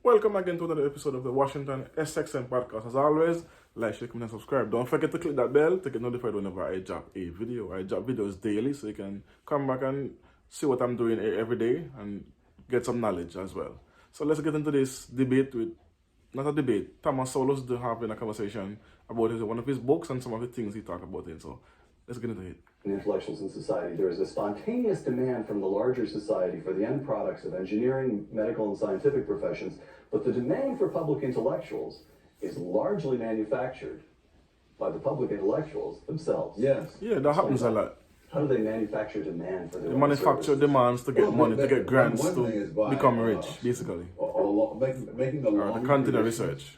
Welcome again to another episode of the Washington SXM podcast. As always, like, share, comment, and subscribe. Don't forget to click that bell to get notified whenever I drop a video. I drop videos daily, so you can come back and see what I'm doing every day and get some knowledge as well. So let's get into this debate with, not a debate, Thomas Sowell's having a conversation about one of his books and some of the things he talked about it. So let's get into it. In intellectuals in society, there is a spontaneous demand from the larger society for the end products of engineering, medical, and scientific professions, but the demand for public intellectuals is largely manufactured by the public intellectuals themselves. Yes. Yeah, that happens a lot. How do they manufacture demand for their The own manufacturer services? demands to get Well, money, to they- get grants one to thing is by, become rich, basically. Making a Or long to continue predictions, research.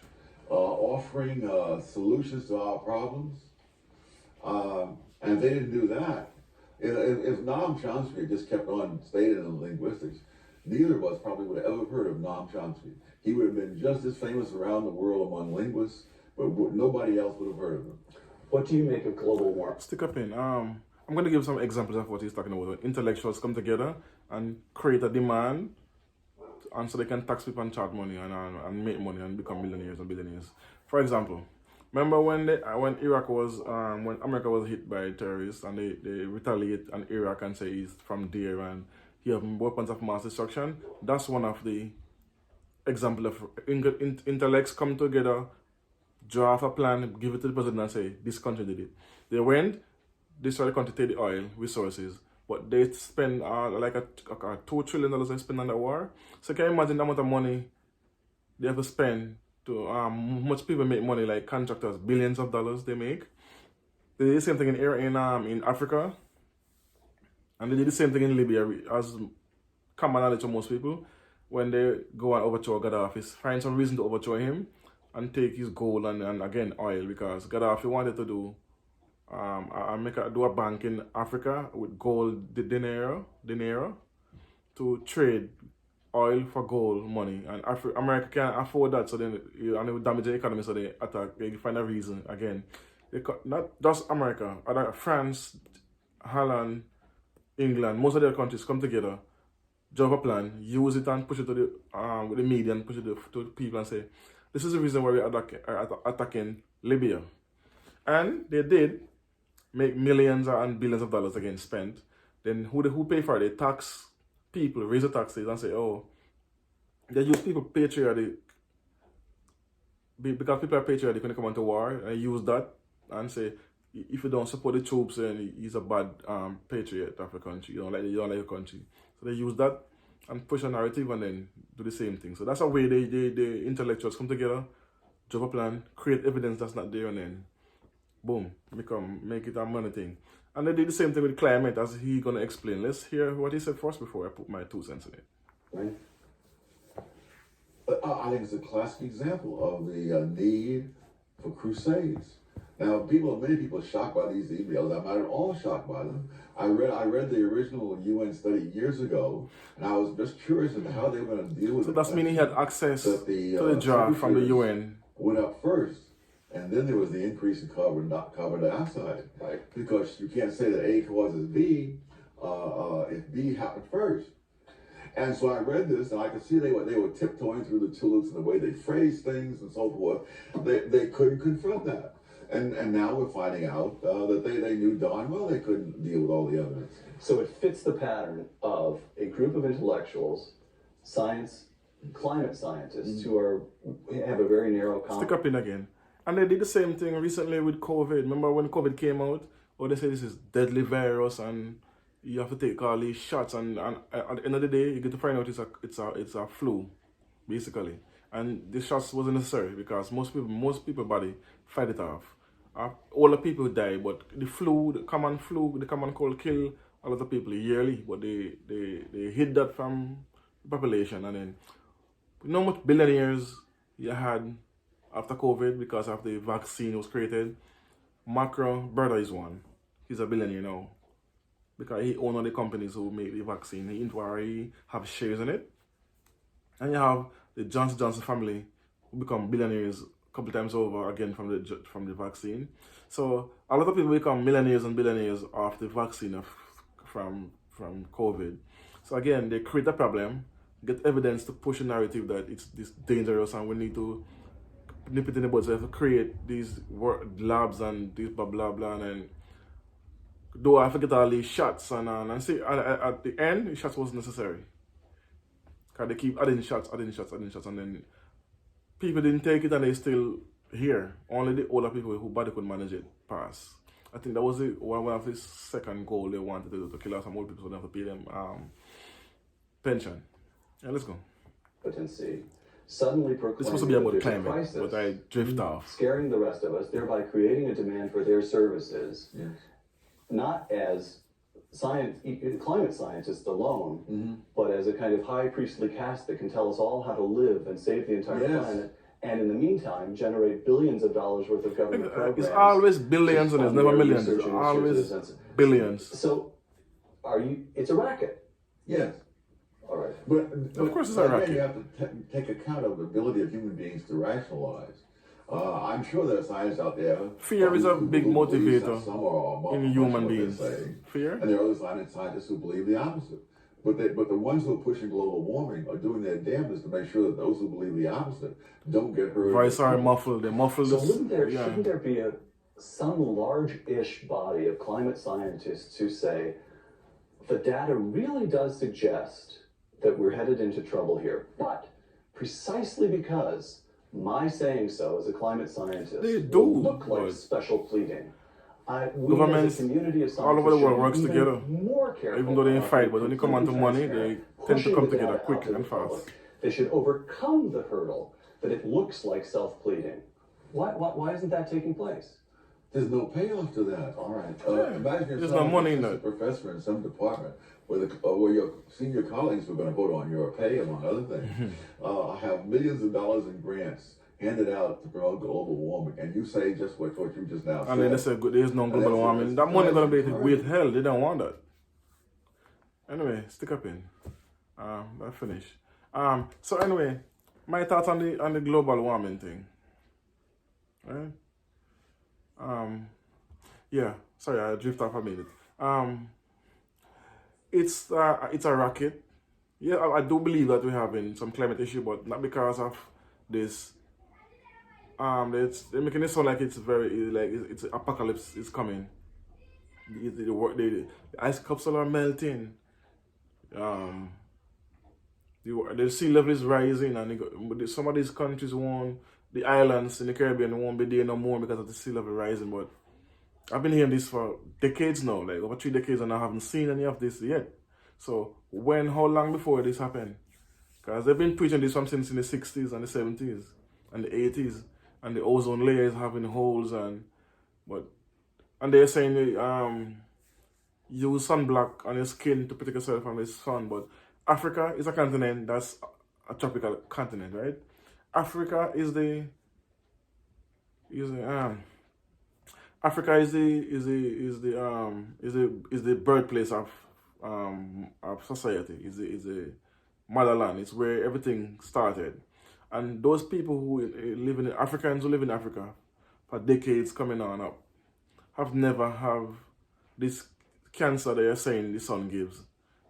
offering solutions to our problems, and they didn't do that. If Noam Chomsky had just kept on stating in linguistics, neither of us probably would have ever heard of Noam Chomsky. He would have been just as famous around the world among linguists, but nobody else would have heard of him. What do you make of global warming? Stick up in. I'm going to give some examples of what he's talking about. When intellectuals come together and create a demand, and so they can tax people and charge money and make money and become millionaires and billionaires. For example, remember when Iraq was when America was hit by terrorists and they retaliate on Iraq and say he's from there and he have weapons of mass destruction? That's one of the example of intellects come together, draft a plan, give it to the president and say, this country did it. They went, they started the country to take the oil resources, but they spend like a $2 trillion they spend on the war. So can you imagine the amount of money they have to spend to, much people make money, like contractors, billions of dollars they make. They did the same thing in Africa, and they did the same thing in Libya, as common knowledge to most people. When they go and overthrow Gaddafi, find some reason to overthrow him and take his gold and again oil, because Gaddafi wanted to do do a bank in Africa with gold dinero to trade oil for gold money, and America can't afford that, so then and it would damage the economy, so they attack. They find a reason again. Not just America, other France, Holland, England, most of their countries come together, draw a plan, use it and push it to the with the media and push it to people and say, this is the reason why we're attacking Libya. And they did make millions and billions of dollars again spent. Then who pay for it? They tax people, raise the taxes and say, oh, they use people patriotic, because people are patriotic when they come into war, and they use that and say, if you don't support the troops, then he's a bad patriot of the country. You don't like your country. So they use that and push a narrative and then do the same thing. So that's a way the intellectuals come together, draw a plan, create evidence that's not there, and then boom, make it a money thing. And they did the same thing with climate, as he's gonna explain. Let's hear what he said first before I put my 2 cents in it. Right? I think it's a classic example of the need for crusades. Now, many people are shocked by these emails. I'm not at all shocked by them. I read the original UN study years ago, and I was just curious as to how they were going to deal with it. So that's meaning he had access that to the draft from the UN. Went up first, and then there was the increase in carbon dioxide. Right. Because you can't say that A causes B if B happened first. And so I read this, and I could see they were tiptoeing through the tulips and the way they phrased things and so forth. They couldn't confront that. And now we're finding out that they knew darn well they couldn't deal with all the evidence. So it fits the pattern of a group of intellectuals, climate scientists, who have a very narrow Stick up in again. And they did the same thing recently with COVID. Remember when COVID came out? Oh, they say this is deadly virus and you have to take all these shots, and at the end of the day, you get to find out it's a flu, basically. And the shots wasn't necessary because most people body fight it off. All the people die, but the common cold kill a lot of people yearly. But they hid that from the population, and then you know how much billionaires you had after COVID because of the vaccine was created. Macron brother is one. He's a billionaire now because he owns all the companies who make the vaccine. He have shares in it. And you have the Johnson family who become billionaires a couple times over again from the vaccine. So a lot of people become millionaires and billionaires off the vaccine from COVID. So again, they create a problem, get evidence to push a narrative that it's this dangerous and we need to nip it in the bud. So you have to create these labs and this blah blah blah, and then though I forget all these shots and see at the end the shots wasn't necessary. Cause they keep adding shots, and then people didn't take it and they still here. Only the older people who body could manage it pass. I think that was one of the second goal they wanted to do, to kill out some old people so they have to pay them pension. Yeah, let's go. Potency, suddenly It's supposed to proclaiming be that about there's a climate, crisis, but I drift off. scaring the rest of us, thereby creating a demand for their services, Yes. not as climate scientists alone, but as a kind of high priestly caste that can tell us all how to live and save the entire Yes. planet, and in the meantime generate billions of dollars worth of government programs. It's always billions and it's never millions. It's Research and research always in a sense. billions. So, it's a racket. Yes. All right. But Of course it's a again, racket. you have to take account of the ability of human beings to rationalize. I'm sure there are scientists out there. Fear is a big who believe motivator some are in much human what they're beings. saying. Fear? And there are other scientists who believe the opposite. But the ones who are pushing global warming are doing their damnedest to make sure that those who believe the opposite don't get hurt. Voice are muffled. They muffle So this. shouldn't there be some large-ish body of climate scientists who say the data really does suggest that we're headed into trouble here, but precisely because my saying so as a climate scientist They do, will look like but special pleading. We governments as a community of all over the scientists world should works be even together. more careful Even though they about fight, being but when it come on to completely money, they transparent, tend to pushing come the together data quick out to the and fast. public. They should overcome the hurdle that it looks like self-pleading. Why isn't that taking place? There's no payoff to that. All right. Imagine There's yourself no money in as a that. professor in some department where your senior colleagues were going to vote on your pay, among other things. Have millions of dollars in grants handed out to promote global warming, and you say just what you just now said. And then they say there's no global warming. That money gonna be with hell. They don't want that. Anyway, stick up in. I finish. So anyway, my thoughts on the global warming thing. Right? Yeah. Sorry, I drift off a minute. It's a racket. Yeah, I do believe that we're having some climate issue, but not because of this. They're making it sound like it's it's apocalypse is coming. The ice caps are melting. The sea level is rising, and some of these countries the islands in the Caribbean won't be there no more because of the sea level rising. But I've been hearing this for decades now, like over 3 decades, and I haven't seen any of this yet. So how long before this happened? Because they've been preaching this since in the 60s and the 70s and the 80s, and the ozone layer is having holes, and they're saying use sunblock on your skin to protect yourself from the sun. But Africa is a continent that's a tropical continent, right? Africa is the birthplace of society. Is the motherland. It's where everything started. And those people Africans who live in Africa for decades coming on up have never have this cancer that you're saying the sun gives.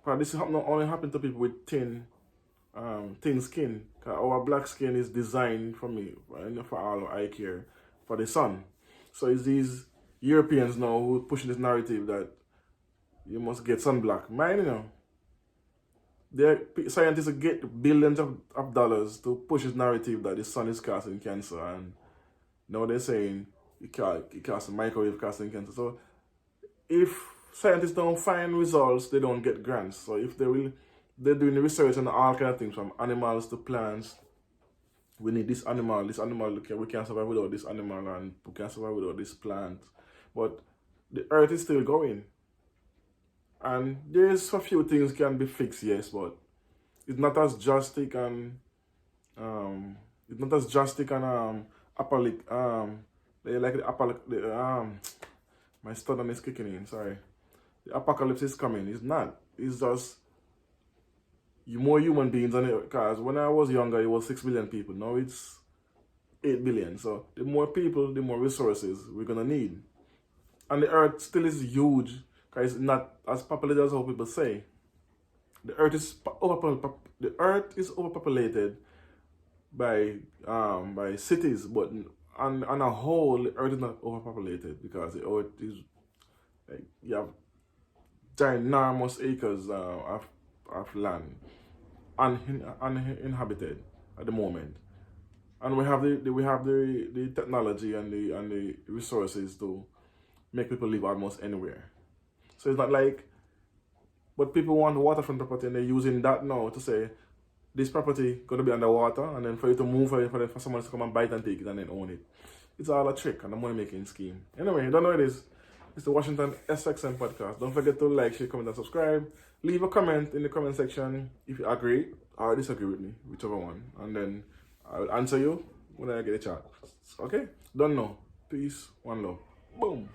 But this only happen to people with thin skin. Our black skin is designed for all eye care for the sun. So it's these Europeans now who pushing this narrative that you must get sunblock. Scientists get billions of dollars to push this narrative that the sun is causing cancer, and now they're saying it causes microwave causing cancer. So if scientists don't find results, they don't get grants. So if they're doing the research on all kind of things from animals to plants. We need this animal. We can't survive without this animal, and we can't survive without this plant. But the earth is still going. And there's a few things can be fixed, yes, but it's not as drastic and my stuttering is kicking in, sorry. The apocalypse is coming. It's not. It's just more human beings on it. Because when I was younger, it was 6 billion people. Now it's 8 billion. So the more people, the more resources we're gonna need. And the earth still is huge, because it's not as populated as how people say. the earth is overpopulated by cities, but on a whole, the earth is not overpopulated because the earth is like you have ginormous acres of land uninhabited at the moment, and we have the technology and the resources to make people live almost anywhere. So it's not like, but people want waterfront property and they're using that now to say this property going to be underwater, and then for you to move it, for someone to come and buy it and take it and then own it. It's all a trick and a money making scheme. Anyway, you don't know what it is. It's the Washington SXM podcast. Don't forget to like, share, comment, and subscribe. Leave a comment in the comment section if you agree or disagree with me, whichever one. And then I'll answer you when I get a chance. Okay? Don't know. Peace. One love. Boom.